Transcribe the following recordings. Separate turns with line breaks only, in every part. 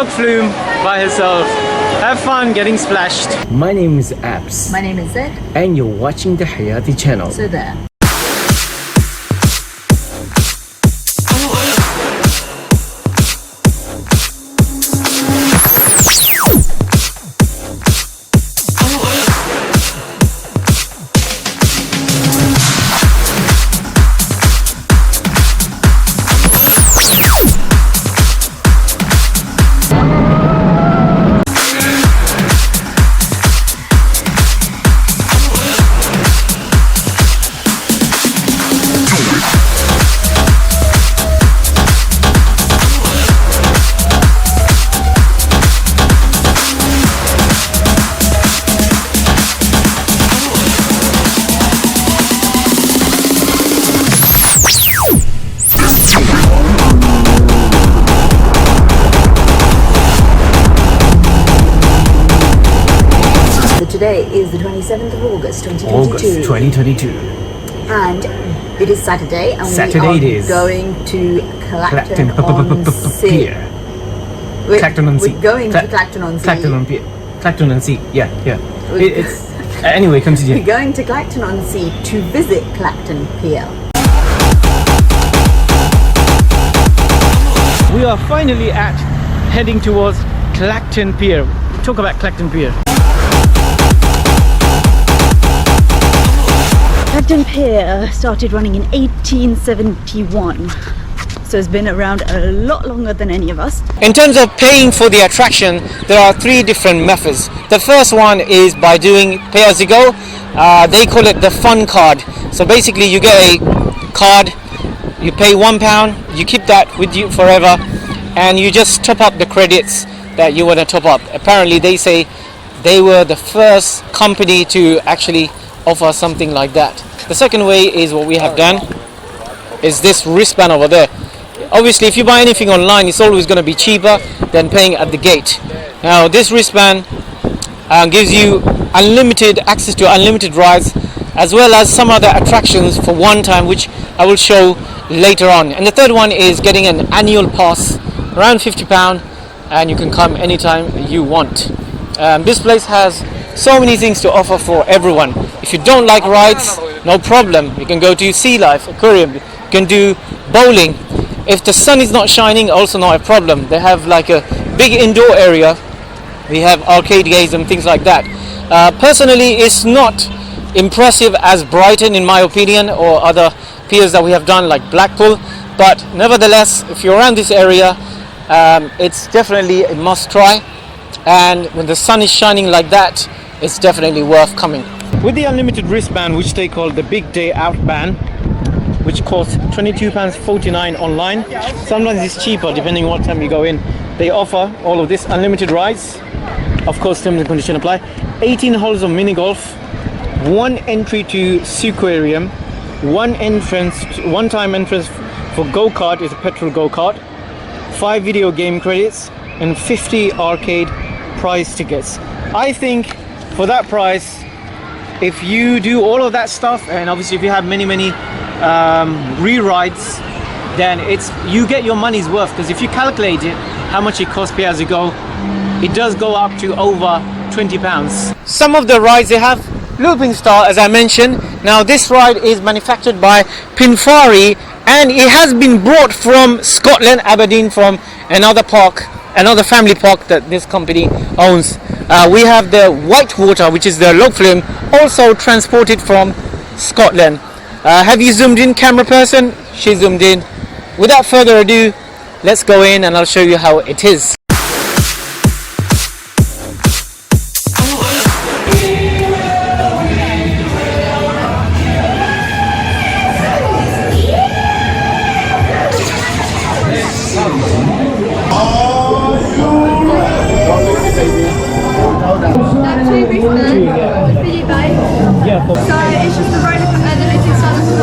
log flume by herself. Have fun getting splashed.
My name is Abs.
My name is Zed.
And you're watching the Hayati channel.
So there. Today is the 27th of August 2022.
August 2022.
And it is Saturday and
Saturday
we are going to Clacton-on-Sea.
Pier. Clacton-on-Sea.
We're going to Clacton-on-Sea.
Clacton-on-Sea. Clacton-on-Sea. Yeah. It's anyway, continue.
We're going to Clacton-on-Sea to visit Clacton Pier.
We are finally heading towards Clacton Pier. Talk about Clacton Pier.
Clacton Pier started running in 1871, so it's been around a lot longer than any of us.
In terms of paying for the attraction, there are three different methods. The first one is by doing pay as you go. They call it the fun card. So basically you get a card, you pay £1, you keep that with you forever, and you just top up the credits that you want to top up. Apparently they say they were the first company to actually offer something like that. The second way is what we have done, is this wristband over there. Obviously if you buy anything online, it's always going to be cheaper than paying at the gate. Now this wristband gives you unlimited access to unlimited rides, as well as some other attractions for one time, which I will show later on. And the third one is getting an annual pass, around £50, and you can come anytime you want. This place has so many things to offer for everyone. If you don't like rides, no problem. You can go to sea life, aquarium, you can do bowling. If the sun is not shining, also not a problem. They have like a big indoor area. We have arcade games and things like that. Personally, it's not impressive as Brighton in my opinion, or other piers that we have done like Blackpool, but nevertheless, if you're around this area, it's definitely a must try. And when the sun is shining like that, it's definitely worth coming. With the unlimited wristband, which they call the big day out band, which costs £22.49 online, sometimes it's cheaper depending on what time you go in. They offer all of this unlimited rides, of course terms and conditions apply. 18 holes of mini golf, one entry to sequarium, one time entrance for go-kart, is a petrol go-kart, 5 video game credits, and 50 arcade prize tickets. I think for that price, if you do all of that stuff, and obviously if you have many re-rides, then you get your money's worth. Because if you calculate it, how much it costs pay as you go, it does go up to over £20. Some of the rides they have Looping Star, as I mentioned. Now this ride is manufactured by Pinfari, and it has been brought from Scotland, Aberdeen, from another family park that this company owns. We have the Whitewater, which is the log flume, also transported from Scotland. Have you zoomed in, camera person? She zoomed in. Without further ado, let's go in and I'll show you how it is.
So it's just the roller the lifting service for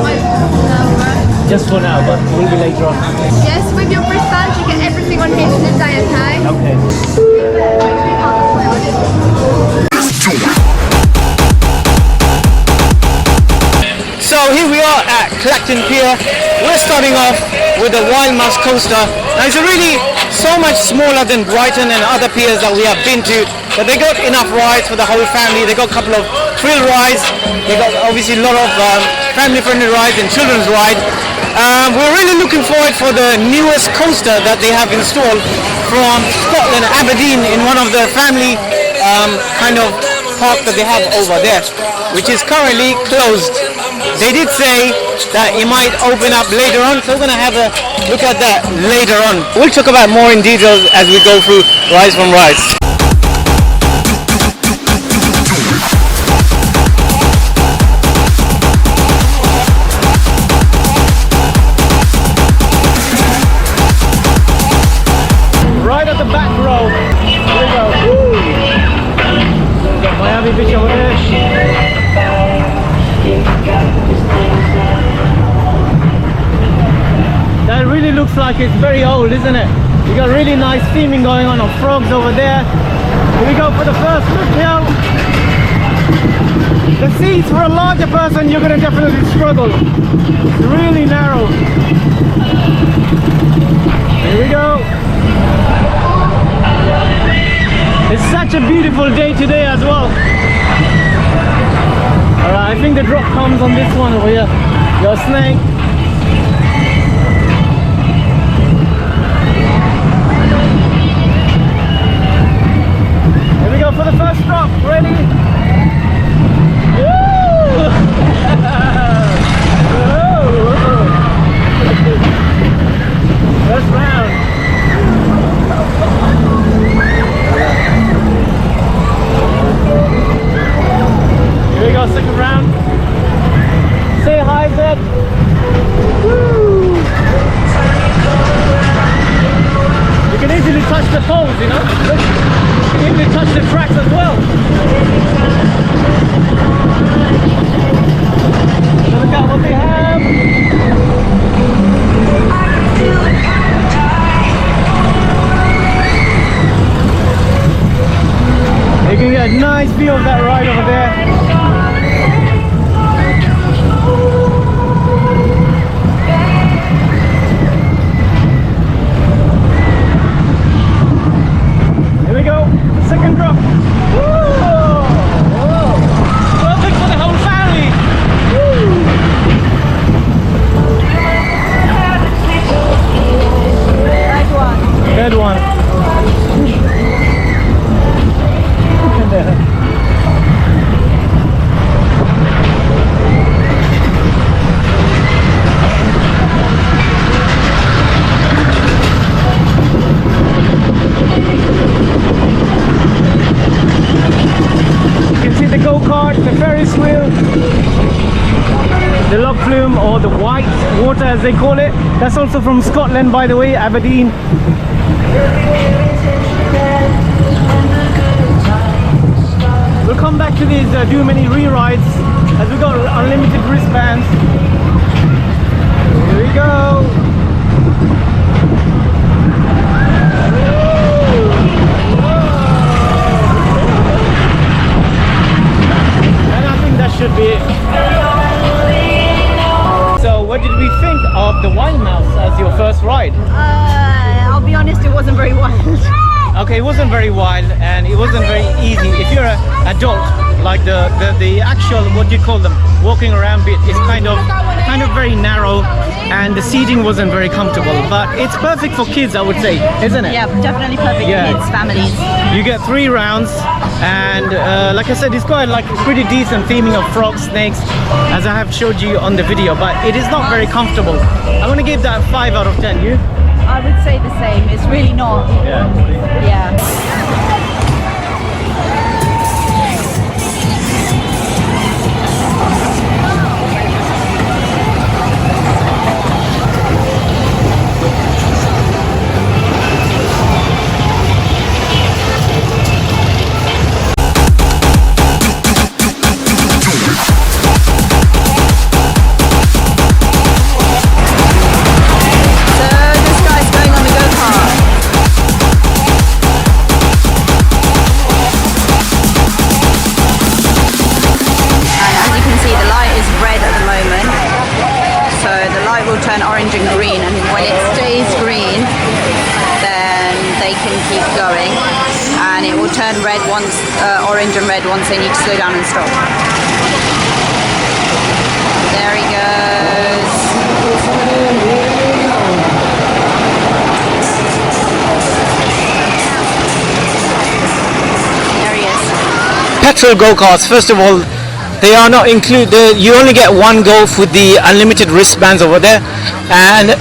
now, right?
Just for now, but we'll be later on.
Yes, with your wristband you get everything on here for the day, okay?
Okay. So here we are at Clacton Pier. We're starting off with the Wild Mouse coaster. Now it's really so much smaller than Brighton and other piers that we have been to, but they got enough rides for the whole family. They got a couple of thrill rides. They got obviously a lot of family-friendly rides and children's rides. We're really looking forward for the newest coaster that they have installed from Scotland, Aberdeen, in one of the family kind of park that they have over there, which is currently closed. They did say that it might open up later on, so we're going to have a look at that later on. We'll talk about more in details as we go through Rise from Rise. Right at the back row. Here we go. Woo! Got Miami Beach over there. That really looks like it's very old, isn't it? You got really nice theming going on of frogs over there. Here we go for the first look here. The seats for a larger person, you're gonna definitely struggle. It's really narrow. Here we go. It's such a beautiful day today as well. Alright, I think the drop comes on this one over here. Your snake. Here we go for the first drop. Ready? Woo! First round. Here we go, second round. Say hi, Zed. Woo! You can easily touch the poles, you know? You can easily touch the tracks as well. So look at what they have. You can get a nice view of that ride over there. Here we go, second drop. Whoa! Whoa! Perfect for the whole family. Woo! Third one. You can see the go-kart, the Ferris wheel, the log flume, or the white water as they call it. That's also from Scotland, by the way, Aberdeen. We'll come back to these do many re-rides as we got unlimited wristbands. Here we go. And I think that should be it. So what did we think of the Wild Mouse as your first ride?
I'll be honest, it wasn't very wild.
Okay, it wasn't very wild and it wasn't very easy. If you're an adult, like the actual, what do you call them, walking around bit is kind of very narrow and the seating wasn't very comfortable. But it's perfect for kids, I would say, isn't it?
Yeah, definitely perfect for kids, families.
You get 3 rounds and like I said, it's got like pretty decent theming of frogs, snakes, as I have showed you on the video, but it is not very comfortable. I'm gonna give that 5 out of 10. You?
I would say the same. It's really not. Yeah. Turn orange and green, and when it stays green turn red once, orange and red once they need to slow down and stop. There he goes. There he is.
Petrol go-karts, first of all, they are not included. You only get one go with the unlimited wristbands over there, and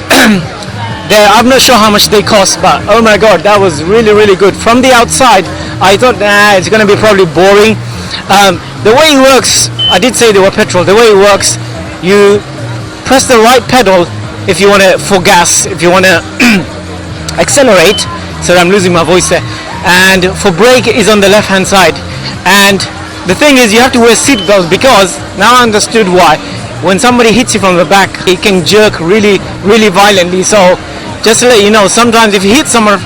I'm not sure how much they cost, but oh my god, that was really good. From the outside, I thought, it's gonna be probably boring. The way it works, I did say they were petrol. The way it works, you press the right pedal if you want to for gas, if you want to accelerate. So I'm losing my voice there. And for brake is on the left hand side. And the thing is, you have to wear seatbelts, because now I understood why. When somebody hits you from the back, it can jerk really violently. So just to let you know, sometimes if you hit someone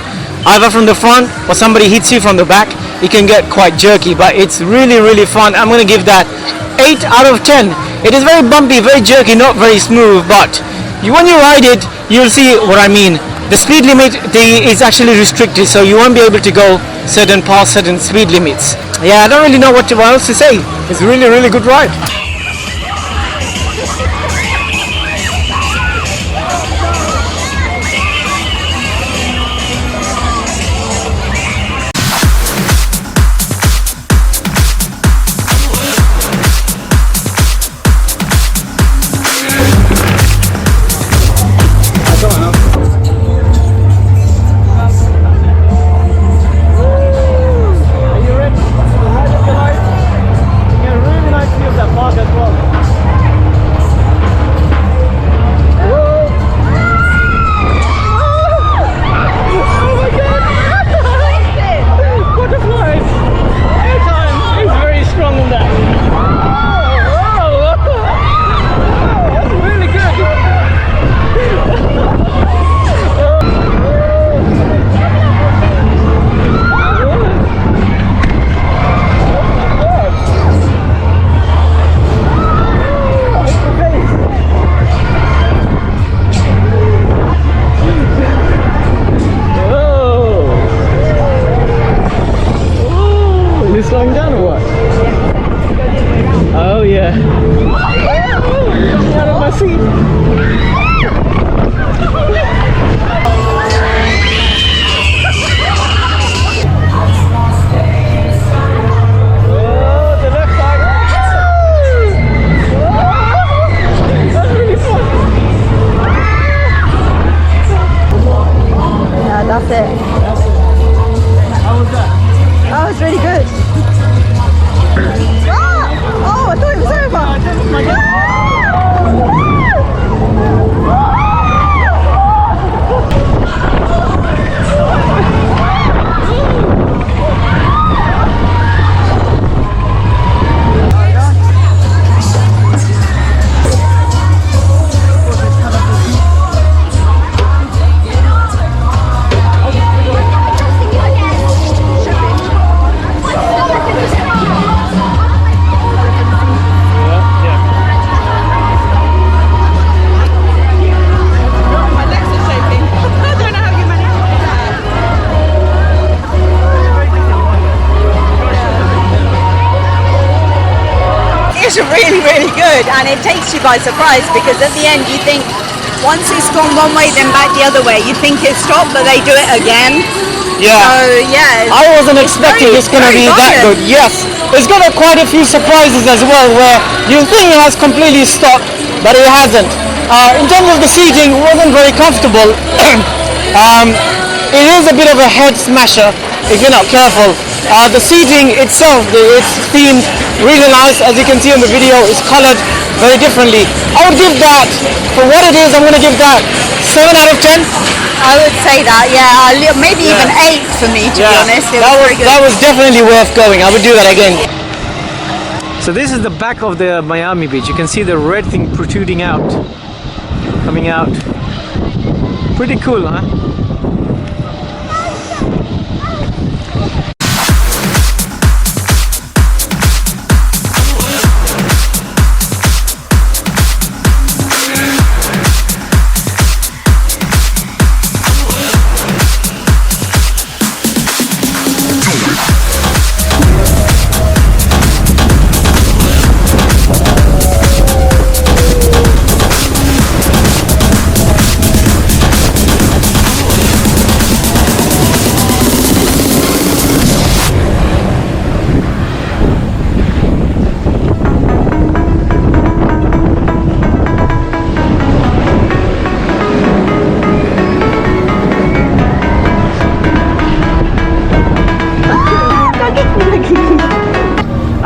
either from the front or somebody hits you from the back, it can get quite jerky, but it's really fun. I'm going to give that 8 out of 10. It is very bumpy, very jerky, not very smooth, but when you ride it, you'll see what I mean. The speed limit is actually restricted, so you won't be able to go past certain speed limits. Yeah, I don't really know what else to say. It's a really good ride.
Slowing down or what? Oh yeah. Jumping out of my seat. Oh, the left side. That's really fun.
Yeah, that's it.
How was that?
Oh, it's really good. Oh, I thought it was over.
Really good, and it takes you by surprise, because at the end you think once it's gone one way then back the other way, you think it's stopped, but they do it again.
Yeah.
So yeah,
I wasn't expecting it's going to be that good. Yes, it's got quite a few surprises as well, where you think it has completely stopped, but it hasn't. In terms of the seating, it wasn't very comfortable. It is a bit of a head smasher if you're not careful. The seating itself, it's themed really nice. As you can see in the video, it's colored very differently. I would give that, for what it is, I'm going to give that 7 out of 10.
I would say that, yeah, maybe even 8 for me, to be honest.
That was definitely worth going. I would do that again. So this is the back of the Miami beach. You can see the red thing protruding out, coming out. Pretty cool, huh?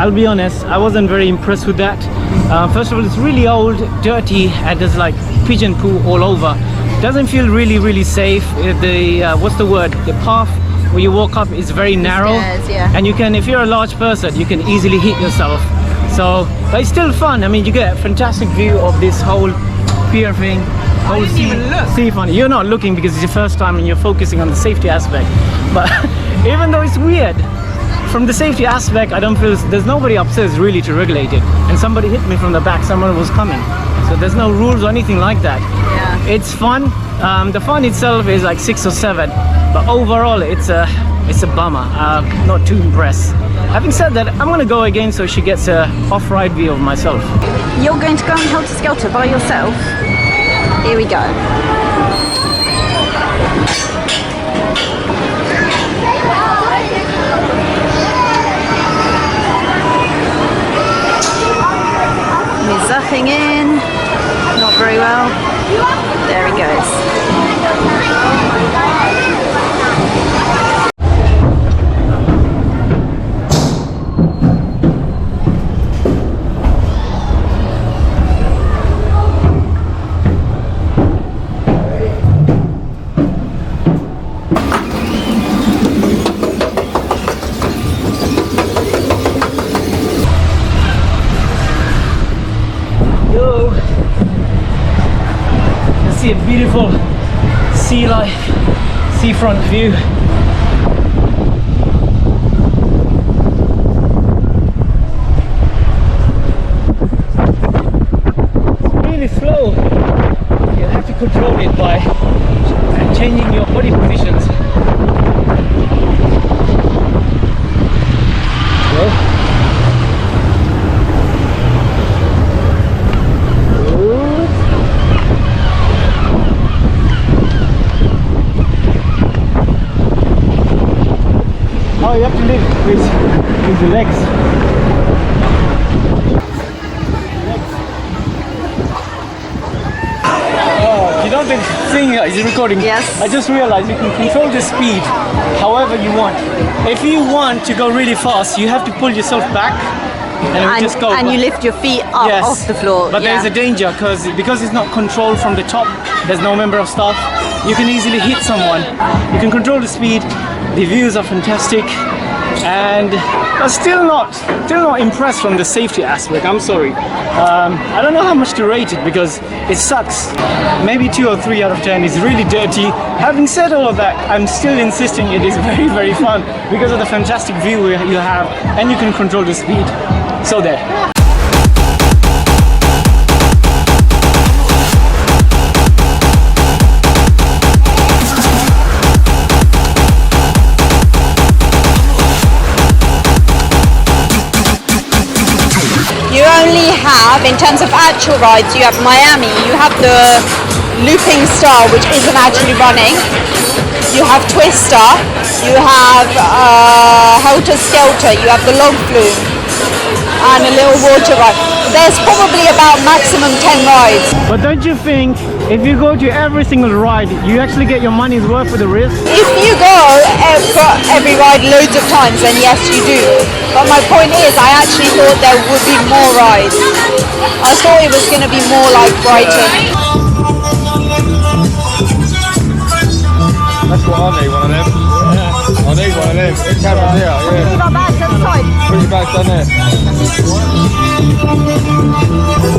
I'll be honest, I wasn't very impressed with that. First of all, it's really old, dirty, and there's like pigeon poo all over. Doesn't feel really safe. What's the word? The path where you walk up is very narrow,
stairs, yeah.
and you can, if you're a large person, you can easily hit yourself. So, but it's still fun. I mean, you get a fantastic view of this whole pier thing.
I didn't even look.
Sea fun. You're not looking because it's your first time and you're focusing on the safety aspect. But even though it's weird, from the safety aspect, I don't feel there's nobody upstairs really to regulate it. And somebody hit me from the back. Someone was coming. So there's no rules or anything like that.
Yeah.
It's fun. The fun itself is like 6 or 7, but overall it's a bummer. Not too impressed. Having said that, I'm gonna go again so she gets a off-ride view of myself.
You're going to go on Helter Skelter by yourself? Here we go. He's zucking in. Not very well. There he goes.
See a beautiful sea life, seafront view. It's really slow. You have to control it by changing your body positions. Oh, you have to live with the legs. Oh, you don't think is recording?
Yes.
I just realized you can control the speed however you want. If you want to go really fast, you have to pull yourself back and it will just go.
And you lift your feet up off the floor.
But there's a danger because it's not controlled from the top. There's no member of staff. You can easily hit someone. You can control the speed. The views are fantastic, and I'm still not impressed from the safety aspect. I'm sorry. I don't know how much to rate it because it sucks. Maybe 2 or 3 out of 10. It's really dirty. Having said all of that, I'm still insisting it is very fun because of the fantastic view you have, and you can control the speed. So there.
You only have, in terms of actual rides, you have Miami, you have the Looping Star, which isn't actually running, you have Twister, you have Helter Skelter, you have the Log Flume, and a little water ride. There's probably about maximum 10 rides.
But don't you think if you go to every single ride, you actually get your money's worth for the risk?
If you go for every ride loads of times, then yes, you do. But my point is, I actually thought there would be more rides. I thought it was going to be more like Brighton.
That's what I need, one of them. Yeah. I need one of them. It's camera there, yeah.
You got bags on the side.
Put your bags down there.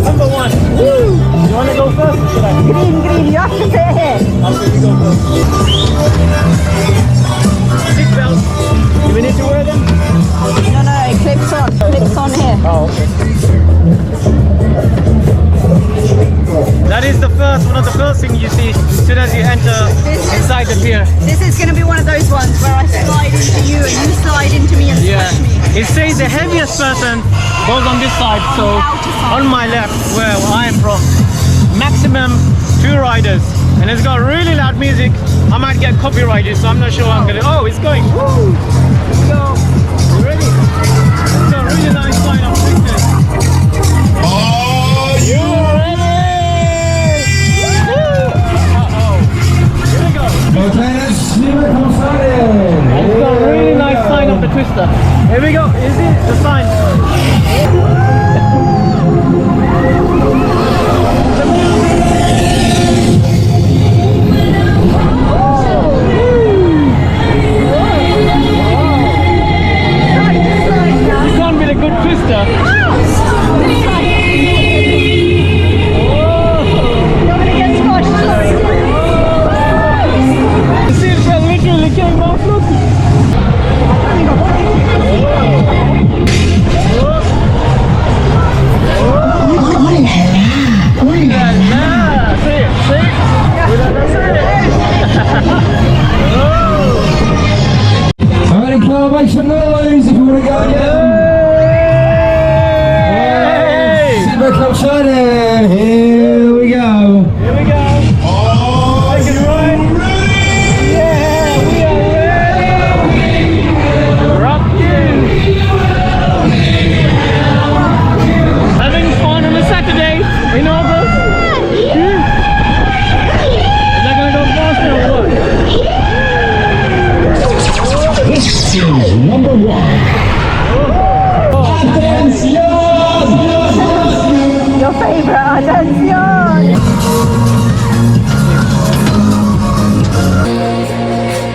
Number 1. Woo! You want to go first or should I?
Green, you have to sit here.
I'll let you go first. Seat belts. Do we need to wear them?
No, it clips on. Clips on here.
Oh, okay. That is one of the first things you see as soon as you enter inside the pier.
This is going to be one of those ones where I slide into you and you slide into me and smash me.
It says the heaviest person goes on this side, so on my left, where I am from, maximum 2 riders. And it's got really loud music. I might get copyrighted, so I'm not sure I'm gonna. Oh, it's going. Woo! Let's go. You ready? It's a really nice sign of quickness. Are you ready? Here we go. It's got a really nice sign of the twister. Here we go. Is it the sign?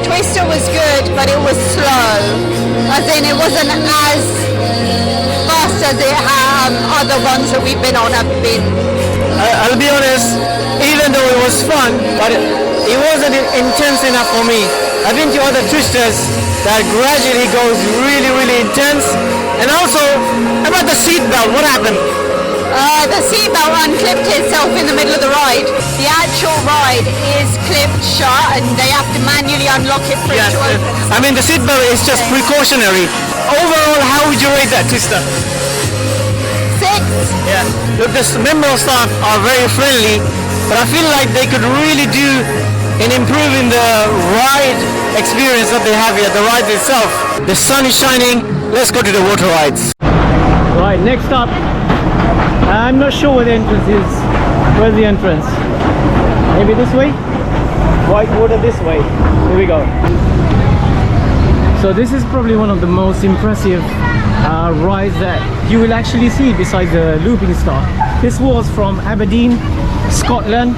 Twister was good, but it was slow. As in, it wasn't as fast as other ones that we've been on have been.
I'll be honest, even though it was fun, but it wasn't intense enough for me. I've been to other twisters that gradually goes really, really intense. And also, about the seatbelt, what happened?
The seatbelt unclipped itself in the middle of the ride. The actual ride is clipped shut and they have to manually unlock it for it to open.
I mean, the seatbelt is just precautionary. Overall, how would you rate that twister?
6.
Yeah. Look, the member of staff are very friendly, but I feel like they could really do in improving the ride experience that they have here, the ride itself. The sun is shining. Let's go to the water rides. Right, next up. I'm not sure where the entrance is. Where's the entrance? Maybe this way? White water this way. Here we go. So this is probably one of the most impressive rides that you will actually see besides the looping star. This was from Aberdeen, Scotland.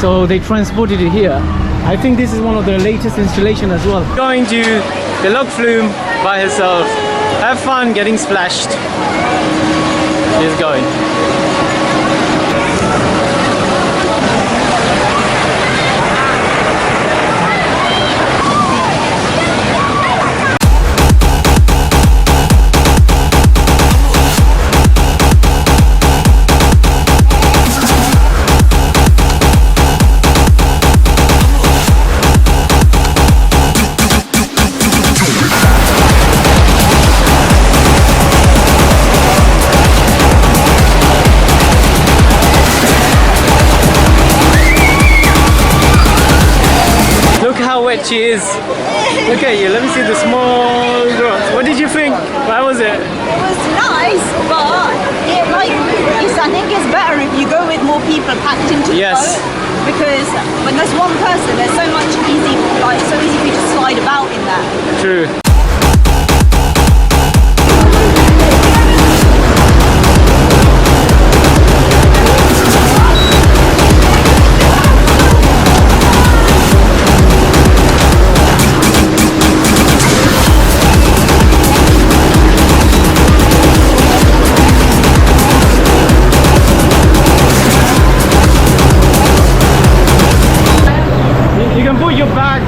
So they transported it here. I think this is one of the latest installation as well. Going to the Loch Flume by herself. Have fun getting splashed. She's going. She is. Look at you, let me see the small drops. What did you think? How was it?
It was nice, but I think it's better if you go with more people packed into the boat. Because when there's one person, there's so easy for you to slide about in that.
True.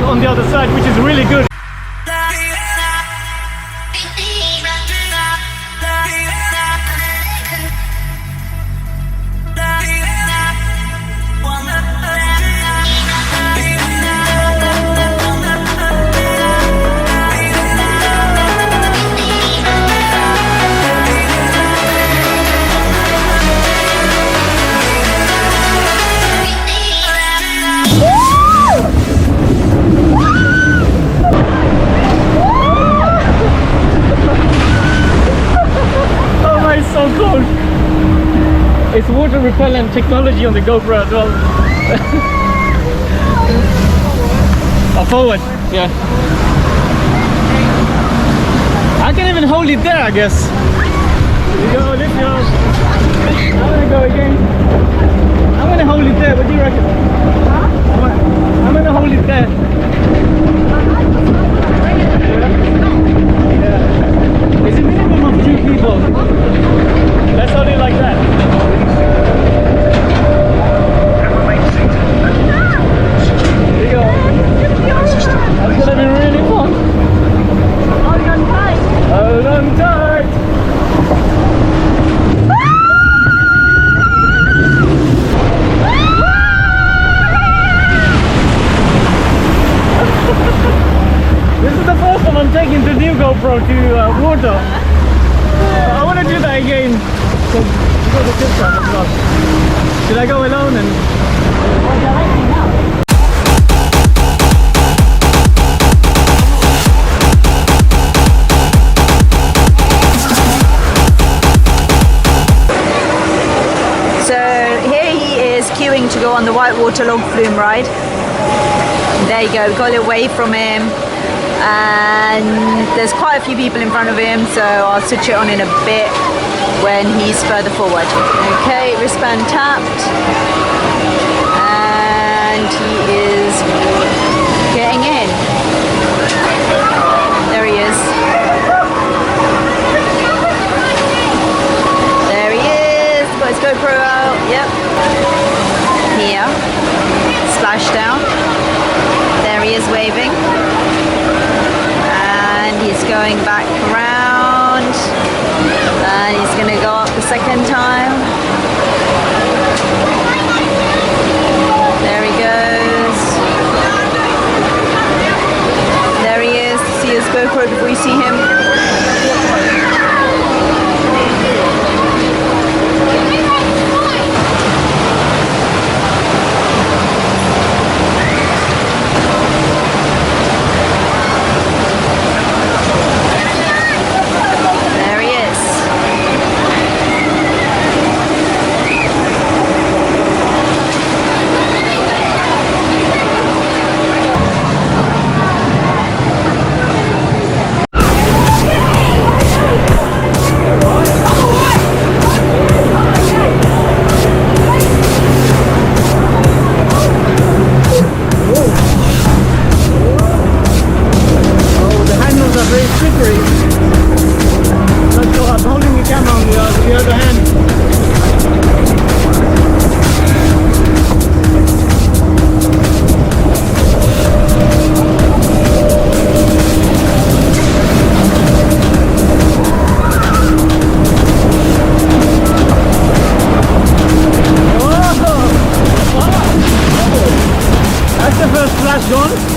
On the other side, which is really good. It's water repellent technology on the GoPro as well. Oh, forward, yeah. I can even hold it there, I guess. Here you go, let's go. I'm gonna go again. I'm gonna hold it there, what do you reckon? I'm gonna hold it there. Yeah. It's a minimum of 2 people. Let's hold it like that. There you go. That's gonna be really fun.
Hold on tight.
Hold on tight. This is the first time I'm taking the new GoPro to water. I want to do that again. So, should I go alone and...
So here he is queuing to go on the whitewater log flume ride. There you go, we got a little wave from him. And there's quite a few people in front of him, so I'll switch it on in a bit. when he's further forward. Okay, wristband tapped. And he is getting in. There he is. There he is. Got his GoPro out. Yep. Here. Splashdown. There he is waving. And he's going back around. And he's going to go up the second time. There he goes. There he is. See his GoPro before you see him. There he is.
The handles are very slippery. So I'm holding the camera on the other hand. That's the first flash gone.